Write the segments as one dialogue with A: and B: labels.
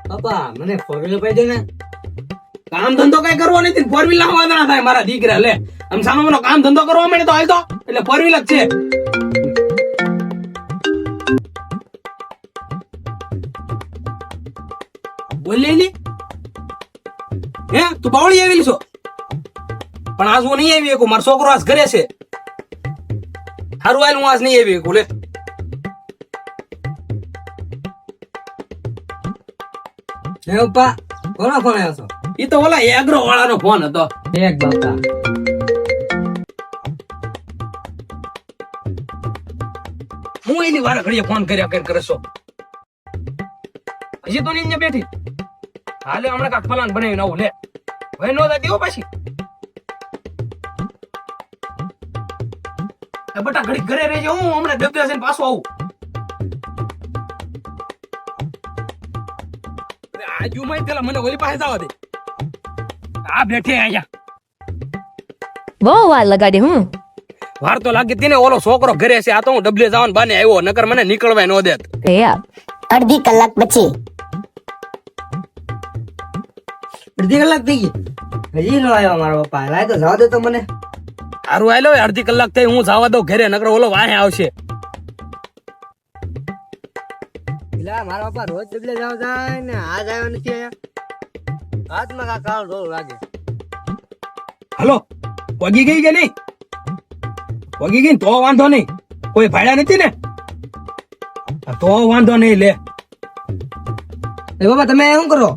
A: બાપા મને four wheeler પાઈ દે ને.
B: કામ ધંધો કઈ કરવો નથી, ફોર વ્હીલ લાવવા ના થાય મારા દીકરા. લે આમ સામાનો કામ ધંધો કરવા માંડે તો હાલ તો, એટલે ફોર વ્હીલ જ છે. બોલી લી હે તું બાવળી આવી છો, પણ આજ હું નહીં આવી શકું. મારો છોકરો આજ ઘરે છે. સારું હાલ, હું આજ નહીં આવી શકું. લે
A: હે પપ્પા કોનો ફોન આવ્યો છો?
B: ઈ તો ઓલા એગ્રો વાળાનો ફોન હતો.
A: એક બાપા
B: હું એની વારે ઘડીએ ફોન કર્યા કરે છો. હજી તો નહીં બેઠી. હાલે હમણાં કાક ફલાન બનાવીને આવું. લે ભાઈ નો દેવો પાછી. બટા ઘડી ઘરે રહેજો, હું હમણાં ડબ્બે જઈને પાછો આવું. આજુ માં પેલા મને ઓલી પાસે જવા દે. આ બેઠે આયા
C: બહુ વાર લગાડી હું.
B: વાર તો લાગી હતી ને, ઓલો છોકરો ઘરે છે. આ તો હું ડબલે જવાનું બાને આવ્યો, નકર મને નીકળવાય ન દેત.
D: અડધી કલાક પછી
A: અડધી કલાક થઈ ગઈ, હજી નો આવ્યો મારો પપ્પા. લાય તો જવા દે તો મને.
B: સારું હાલો, અડધી કલાક થઈ હું જવા દઉં ઘરે, નકર ઓલો વાહે આવશે.
A: પેલા મારા પપ્પા રોજ ડબલે જાવ જાય ને, આજ આવ્યો નથી અહીંયા. હાથમાં કા કાળ ઢોળ લાગે.
B: હાલો પગી ગઈ કે નહીં? પગી ગઈ ને તો વાંધો નહીં, કોઈ ભાડ્યા નથી ને, તો વાંધો નહીં. લે
A: એ બાબા તમે શું કરો?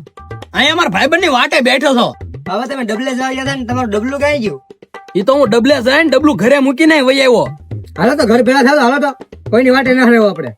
B: અહીંયા મારા ભાઈબંધ ની વાટે બેઠો છો.
A: બાબા તમે ડબલે જવા ગયા હતા ને, તમારું ડબલું કઈ ગયું?
B: ઈ તો હું ડબલે જાય ને ડબલું ઘરે મૂકીને વહી આવ્યો.
A: હાલો તો ઘર ભેગા થાવ, હાલો તો કોઈની વાટે ના રહેવું આપણે.